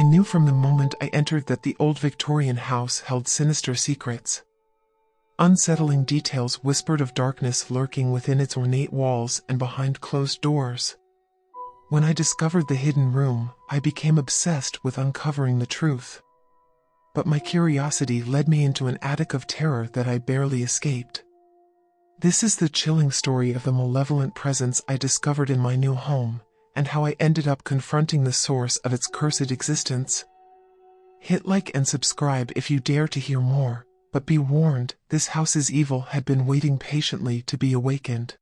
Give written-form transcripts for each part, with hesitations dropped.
knew from the moment I entered that the old Victorian house held sinister secrets. Unsettling details whispered of darkness lurking within its ornate walls and behind closed doors. When I discovered the hidden room, I became obsessed with uncovering the truth. But my curiosity led me into an attic of terror that I barely escaped. This is the chilling story of the malevolent presence I discovered in my new home, and how I ended up confronting the source of its cursed existence. Hit like and subscribe if you dare to hear more, but be warned, this house's evil had been waiting patiently to be awakened.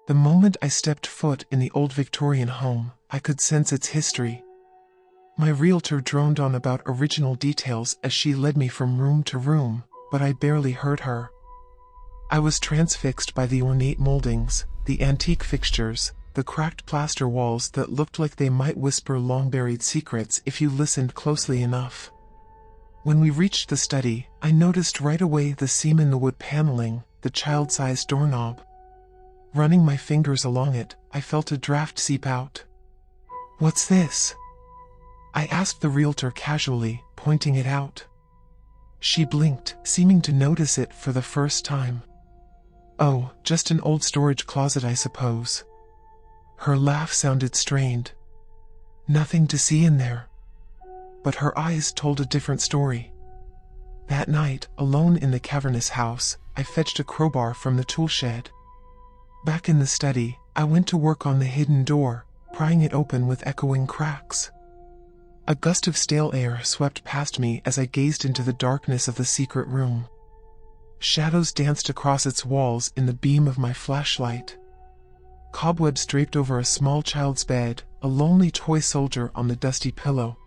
The moment I stepped foot in the old Victorian home, I could sense its history. My realtor droned on about original details as she led me from room to room, but I barely heard her. I was transfixed by the ornate moldings, the antique fixtures, the cracked plaster walls that looked like they might whisper long-buried secrets if you listened closely enough. When we reached the study, I noticed right away the seam in the wood paneling, the child-sized doorknob. Running my fingers along it, I felt a draft seep out. "What's this?" I asked the realtor casually, pointing it out. She blinked, seeming to notice it for the first time. "Oh, just an old storage closet, I suppose." Her laugh sounded strained. "Nothing to see in there." But her eyes told a different story. That night, alone in the cavernous house, I fetched a crowbar from the tool shed. Back in the study, I went to work on the hidden door, prying it open with echoing cracks. A gust of stale air swept past me as I gazed into the darkness of the secret room. Shadows danced across its walls in the beam of my flashlight. Cobwebs draped over a small child's bed, a lonely toy soldier on the dusty pillow.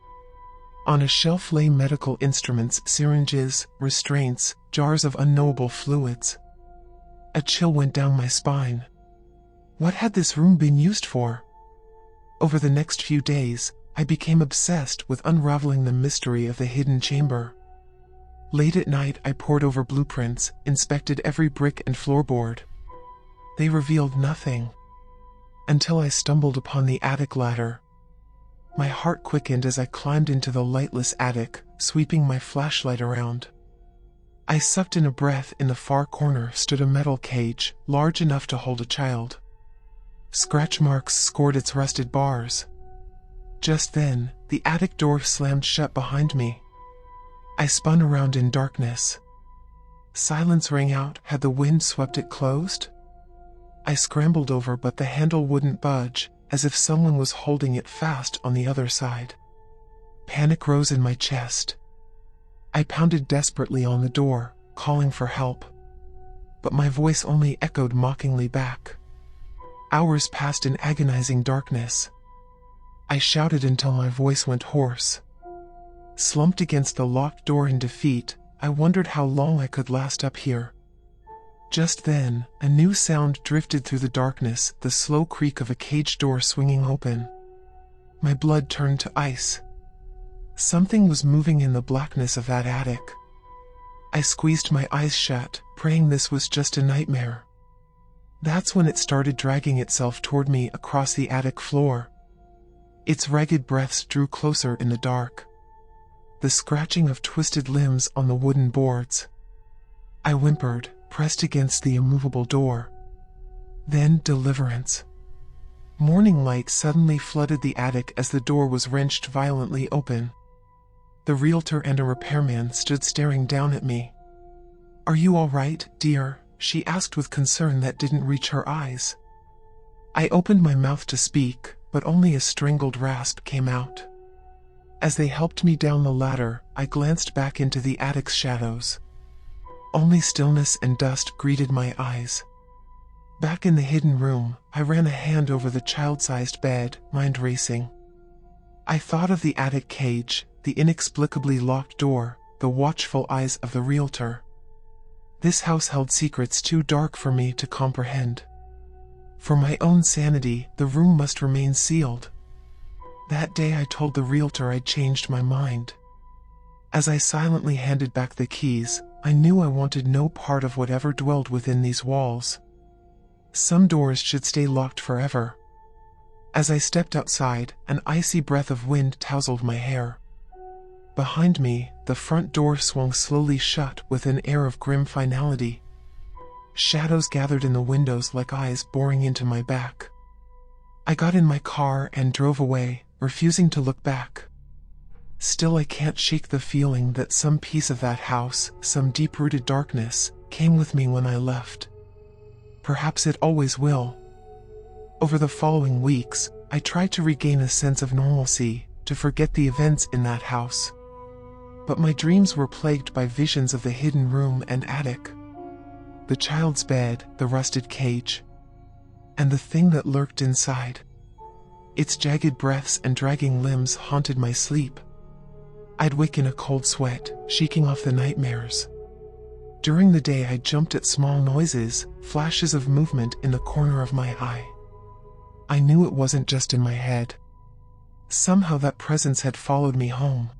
On a shelf lay medical instruments, syringes, restraints, jars of unknowable fluids. A chill went down my spine. What had this room been used for? Over the next few days, I became obsessed with unraveling the mystery of the hidden chamber. Late at night, I pored over blueprints, inspected every brick and floorboard. They revealed nothing. Until I stumbled upon the attic ladder. My heart quickened as I climbed into the lightless attic, sweeping my flashlight around. I sucked in a breath. In the far corner stood a metal cage, large enough to hold a child. Scratch marks scored its rusted bars. Just then, the attic door slammed shut behind me. I spun around in darkness. Silence rang out. Had the wind swept it closed? I scrambled over, but the handle wouldn't budge, as if someone was holding it fast on the other side. Panic rose in my chest. I pounded desperately on the door, calling for help. But my voice only echoed mockingly back. Hours passed in agonizing darkness. I shouted until my voice went hoarse. Slumped against the locked door in defeat, I wondered how long I could last up here. Just then, a new sound drifted through the darkness, the slow creak of a cage door swinging open. My blood turned to ice. Something was moving in the blackness of that attic. I squeezed my eyes shut, praying this was just a nightmare. That's when it started dragging itself toward me across the attic floor. Its ragged breaths drew closer in the dark. The scratching of twisted limbs on the wooden boards. I whimpered, pressed against the immovable door. Then deliverance. Morning light suddenly flooded the attic as the door was wrenched violently open. The realtor and a repairman stood staring down at me. "Are you all right, dear?" she asked with concern that didn't reach her eyes. I opened my mouth to speak, but only a strangled rasp came out. As they helped me down the ladder, I glanced back into the attic's shadows. Only stillness and dust greeted my eyes. Back in the hidden room, I ran a hand over the child-sized bed, mind racing. I thought of the attic cage, the inexplicably locked door, the watchful eyes of the realtor. This house held secrets too dark for me to comprehend. For my own sanity, the room must remain sealed. That day I told the realtor I'd changed my mind. As I silently handed back the keys, I knew I wanted no part of whatever dwelled within these walls. Some doors should stay locked forever. As I stepped outside, an icy breath of wind tousled my hair. Behind me, the front door swung slowly shut with an air of grim finality. Shadows gathered in the windows like eyes boring into my back. I got in my car and drove away, refusing to look back. Still, I can't shake the feeling that some piece of that house, some deep-rooted darkness, came with me when I left. Perhaps it always will. Over the following weeks, I tried to regain a sense of normalcy, to forget the events in that house. But my dreams were plagued by visions of the hidden room and attic. The child's bed, the rusted cage, and the thing that lurked inside. Its jagged breaths and dragging limbs haunted my sleep. I'd wake in a cold sweat, shaking off the nightmares. During the day I jumped at small noises, flashes of movement in the corner of my eye. I knew it wasn't just in my head. Somehow that presence had followed me home.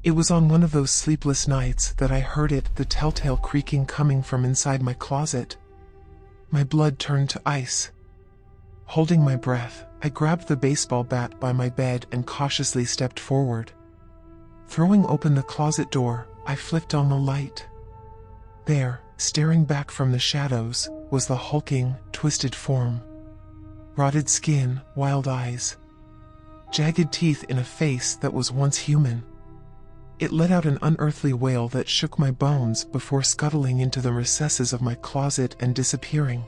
It was on one of those sleepless nights that I heard it, the telltale creaking coming from inside my closet. My blood turned to ice. Holding my breath, I grabbed the baseball bat by my bed and cautiously stepped forward. Throwing open the closet door, I flicked on the light. There, staring back from the shadows, was the hulking, twisted form. Rotted skin, wild eyes. Jagged teeth in a face that was once human. It let out an unearthly wail that shook my bones before scuttling into the recesses of my closet and disappearing.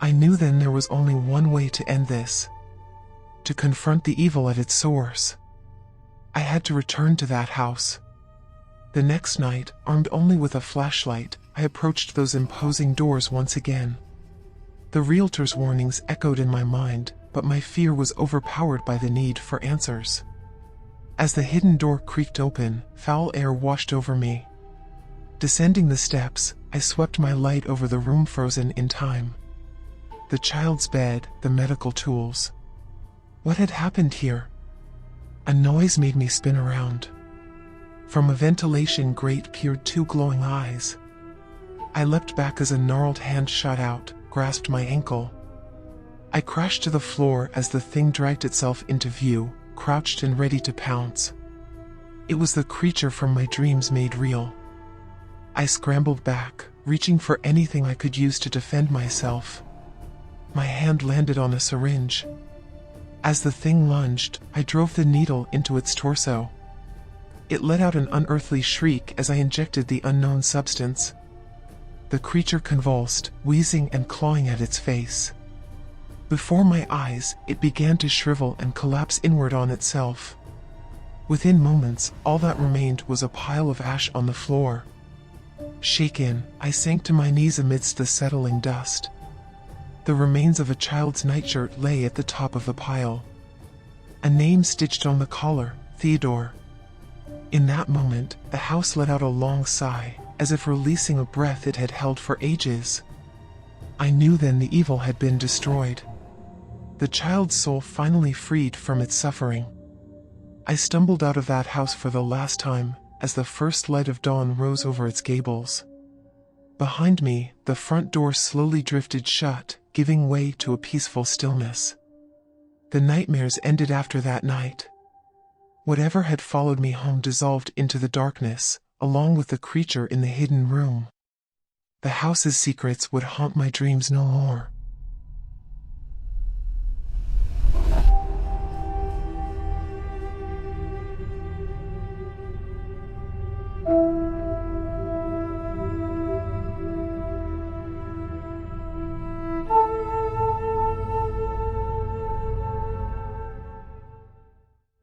I knew then there was only one way to end this. To confront the evil at its source. I had to return to that house. The next night, armed only with a flashlight, I approached those imposing doors once again. The realtor's warnings echoed in my mind, but my fear was overpowered by the need for answers. As the hidden door creaked open, foul air washed over me. Descending the steps, I swept my light over the room frozen in time. The child's bed, the medical tools. What had happened here? A noise made me spin around. From a ventilation grate peered two glowing eyes. I leapt back as a gnarled hand shot out, grasped my ankle. I crashed to the floor as the thing dragged itself into view, crouched and ready to pounce. It was the creature from my dreams made real. I scrambled back, reaching for anything I could use to defend myself. My hand landed on a syringe. As the thing lunged, I drove the needle into its torso. It let out an unearthly shriek as I injected the unknown substance. The creature convulsed, wheezing and clawing at its face. Before my eyes, it began to shrivel and collapse inward on itself. Within moments, all that remained was a pile of ash on the floor. Shaken, I sank to my knees amidst the settling dust. The remains of a child's nightshirt lay at the top of the pile. A name stitched on the collar, Theodore. In that moment, the house let out a long sigh, as if releasing a breath it had held for ages. I knew then the evil had been destroyed. The child's soul finally freed from its suffering. I stumbled out of that house for the last time, as the first light of dawn rose over its gables. Behind me, the front door slowly drifted shut, giving way to a peaceful stillness. The nightmares ended after that night. Whatever had followed me home dissolved into the darkness, along with the creature in the hidden room. The house's secrets would haunt my dreams no more.